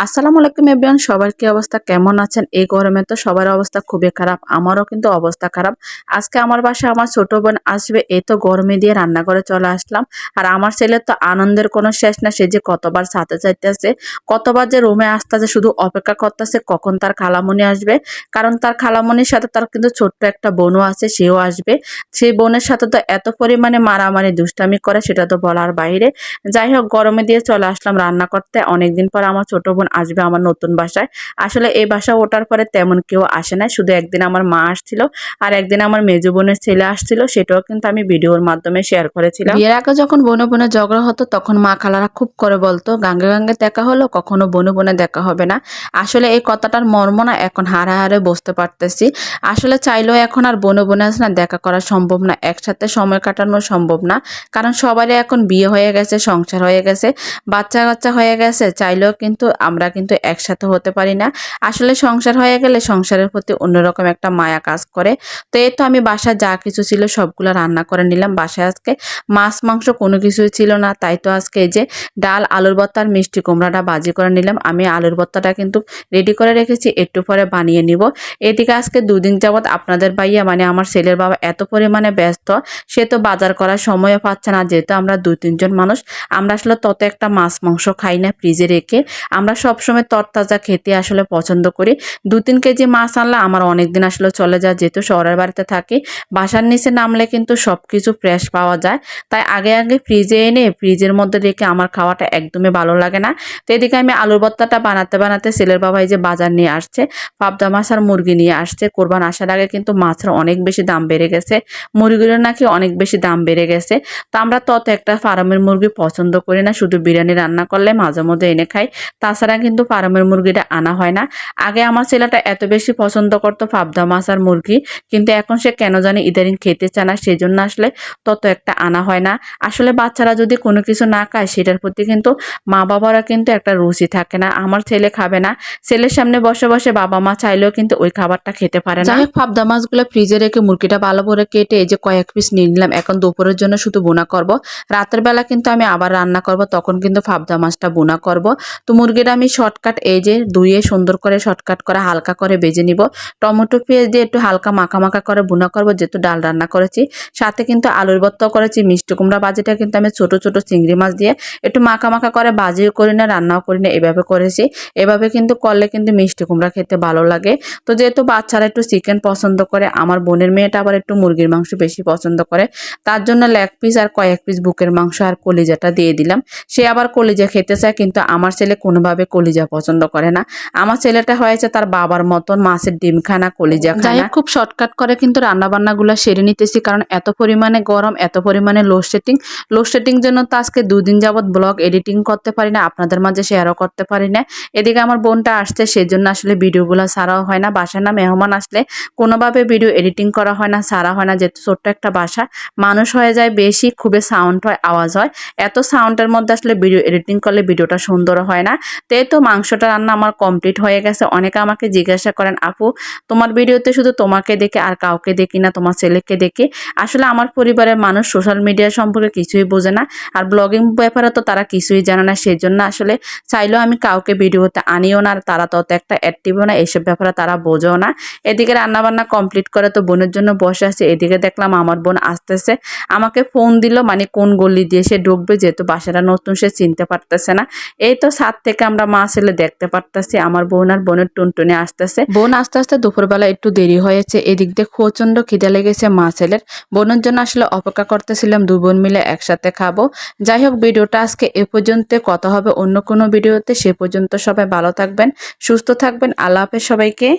আসসালামু আলাইকুম এভরিওয়ান, সবার কি অবস্থা, কেমন আছেন? এই গরমে তো সবার অবস্থা খুবই খারাপ, আমারও কিন্তু অবস্থা খারাপ। আজকে আমার বাসায় আমার ছোট বোন আসবে, এই তো গরমে দিয়ে রান্নাঘরে চলে আসলাম। আর আমার ছেলের তো আনন্দের কোনো শেষ না, সে যে কতবার সাথে চাইতেছে, কতবার যে রুমে আসতেছে, শুধু অপেক্ষা করতেছে কখন তার খালামণি আসবে। কারণ তার খালামণির সাথে তার কিন্তু ছোট্ট একটা বোনও আছে, সেও আসবে। সেই বোনের সাথে তো এত পরিমাণে মারামারি দুষ্টামি করে, সেটা তো বলার বাইরে। যাই হোক, গরমে দিয়ে চলে আসলাম রান্না করতে। অনেকদিন পর আমার ছোট বোন আসবে আমার নতুন বাসায়। আসলে এই বাসা ওঠার পরে তেমন কেউ আসে না, শুধু একদিন আমার মা আসছিল আর একদিন আমার মেজো বোনের ছেলে আসছিল, সেটাও কিন্তু আমি ভিডিওর মাধ্যমে শেয়ার করেছিলাম। বিয়ের আগে যখন বোনে বোনে ঝগড়া হতো তখন মা খালারা খুব করে বলতো, গাঙ্গে গাঙ্গে দেখা হলো, কখনো বোনে বোনে দেখা হবে না। আসলে এই কথাটার মর্ম না এখন হারে হারে বুঝতে পারতেছি। আসলে চাইলেও এখন আর বোনে বোনে আছে না, দেখা করা সম্ভব না, একসাথে সময় কাটানো সম্ভব না। কারণ সবারই এখন বিয়ে হয়ে গেছে, সংসার হয়ে গেছে, বাচ্চা কাচ্চা হয়ে গেছে, চাইলেও কিন্তু আমরা কিন্তু একসাথে হতে পারি না। আসলে সংসার হয়ে গেলে সংসারের প্রতি অন্যরকম একটা মায়া কাজ করে। তো এই তো আমি বাসায় যা কিছু ছিল সবগুলো রান্না করে নিলাম। বাসায় আজকে মাছ মাংস কোনো কিছুই ছিল না, তাই তো আজকে এই যে ডাল, আলুর ভর্তা আর মিষ্টি কুমড়াটা ভাজি করে নিলাম। আমি আলুর ভর্তাটা কিন্তু রেডি করে রেখেছি, একটু পরে বানিয়ে নিব। এদিকে আজকে দুদিন যাবৎ আপনাদের ভাইয়া মানে আমার ছেলের বাবা এত পরিমাণে ব্যস্ত, সে তো বাজার করার সময়ও পাচ্ছে না। যেহেতু আমরা 2-3 জন মানুষ, আমরা আসলে তত একটা মাছ মাংস খাই না ফ্রিজে রেখে, আমরা সবসময় তরতাজা খেতে আসলে পছন্দ করি। 2-3 কেজি মাছ আনলে আমার অনেক দিন আসলে চলে যায়। যেহেতু শহরের বাড়িতে থাকি, বাসার নিচে নামলে কিন্তু সব কিছু ফ্রেশ পাওয়া যায়, তাই আগে আগে ফ্রিজে এনে ফ্রিজের মধ্যে রেখে আমার খাওয়াটা একদমই ভালো লাগে না। তো এদিকে আমি আলুর ভর্তাটা বানাতে বানাতে ছেলের বাবা এই যে বাজার নিয়ে আসছে, পাবদা মাছ আর মুরগি নিয়ে আসছে। কোরবান আসার আগে কিন্তু মাছের অনেক বেশি দাম বেড়ে গেছে, মুরগিরও নাকি অনেক বেশি দাম বেড়ে গেছে। তো আমরা তত একটা ফার্মের মুরগি পছন্দ করি না, শুধু বিরিয়ানি রান্না করলে মাঝে মধ্যে এনে খাই, তাছাড়া কিন্তু ফার্মের মুরগিটা আনা হয় না। আগে আমার ছেলেটা এত বেশি পছন্দ করতো পাবদা মাছ আর মুরগি, কিন্তু এখন সে কেন জানি ইদানিং খেতে চায় না, সেই জন্য আসলে তত একটা আনা হয় না। আসলে বাচ্চারা যদি কোনো কিছু না খায় সেটার প্রতি কিন্তু মা বাবারা কিন্তু একটা রুচি থাকে না। আমার ছেলে খাবে না, ছেলের সামনে বসে বসে বাবা মা চাইলেও কিন্তু ওই খাবারটা খেতে পারে না। যাই হোক, পাবদা মাছগুলো ফ্রিজে রেখে মুরগিটা ভালো করে কেটে এই যে কয়েক পিস নিয়ে নিলাম। এখন দুপুরের জন্য শুধু বোনা করব, রাতের বেলা কিন্তু আমি আবার রান্না করব, তখন কিন্তু পাবদা মাছটা বোনা করব। তো মুরগিটা আমি শর্টকাট এই যে ধুয়ে সুন্দর করে শর্টকাট করে হালকা করে ভেজে নিব। টমেটো পেঁয়াজ দিয়ে একটু হালকা মাখা মাখা করে বোনা করব, যেহেতু ডাল রান্না করেছি। সাথে কিন্তু আলুর ভর্তাও করেছি। মিষ্টি কুমড়া ভাজিটা কিন্তু আমি ছোট ছোট চিংড়ি মাছ দিয়ে একটু মাখা মাখা করে ভাজিও করি না, রান্নাও করি না, এভাবে করেছি। এভাবে কিন্তু করলে কিন্তু মিষ্টি কুমড়া খেতে ভালো লাগে। তো যেহেতু বাচ্চারা একটু চিকেন পছন্দ করে, আমার বোনের মেয়েটা আবার একটু মুরগির মাংস বেশি পছন্দ করে, তার জন্য লেগ পিস আর কয়েক পিস বুকের মাংস আর কলিজাটা দিয়ে দিলাম। সে আবার কলিজা খেতে চায়, কিন্তু আমার ছেলে কোনোভাবে কলিজা পছন্দ করে না। আমার ছেলেটা হয়েছে তার বাবার মতন, মাছের ডিম খায় না, কলিজা খায় না। যাই হোক, খুব শর্টকাট করে কিন্তু রান্না বান্নাগুলো সেরে নিতেছি, কারণ এত পরিমাণে গরম, এত পরিমাণে লোডশেডিং জন্য তো আজকে 2 দিন যাবৎ ব্লগ এডিটিং করতে পারি না, আপনাদের মাঝে শেয়ারও করতে পারি না। এদিকে আমার বোনটা আসছে, সেজন্য আসলে ভিডিওগুলো ছাড়াও হয় না। বাসায় না মেহমান আসলে কোনোভাবে ভিডিও এডিটিং করা হয় না, ছাড়া হয় না, যেহেতু ছোট্ট একটা বাসা, মানুষ হয়ে যায় বেশি, খুবই সাউন্ড হয়, আওয়াজ হয়। এত সাউন্ডের মধ্যে আসলে ভিডিও এডিটিং করলে ভিডিওটা সুন্দর হয় না। তো মাংসটা রান্না আমার কমপ্লিট হয়ে গেছে। অনেকে আমাকে জিজ্ঞাসা করেন, আপু তোমার ভিডিওতে শুধু তোমাকে দেখে আর কাউকে দেখি না, তোমার ছেলেকে দেখি। আসলে আমার পরিবারের মানুষ সোশ্যাল মিডিয়া সম্পর্কে কিছুই বোঝে না, আর ব্লগিং ব্যাপারে তো তারা কিছুই জানে না, সেই জন্য আসলে চাইলেও আমি কাউকে ভিডিওতে আনিও না, আর তারা তত একটা অ্যাক্টিভও না, এইসব ব্যাপারে তারা বোঝেও না। এদিকে রান্নাবান্না কমপ্লিট করে তো বোনের জন্য বসে আছে। এদিকে দেখলাম আমার বোন আসতেছে, আমাকে ফোন দিল, মানে কোন গলি দিয়ে সে ঢুকবে, যেহেতু বাসাটা নতুন, সে চিনতে পারতেছে না। এই তো ছাদ থেকে আমরা মা ছেলে দেখতে পারতেছি আমার বোন আর বোনের টুনটুনি আসতেছে। বোন আস্তে আস্তে দুপুরবেলা একটু দেরি হয়েছে, এদিক দিয়ে প্রচন্ড খিদে লেগেছে মা ছেলের। বোনের জন্য আসলে অপেক্ষা করতেছিলাম, 2 বোন মিলে একসাথে খাবো। যাই হোক, ভিডিওটা আজকে এ পর্যন্ত, কথা হবে অন্য কোনো ভিডিওতে। সে পর্যন্ত সবাই ভালো থাকবেন, সুস্থ থাকবেন। আল্লাহ হাফেজ সবাইকে।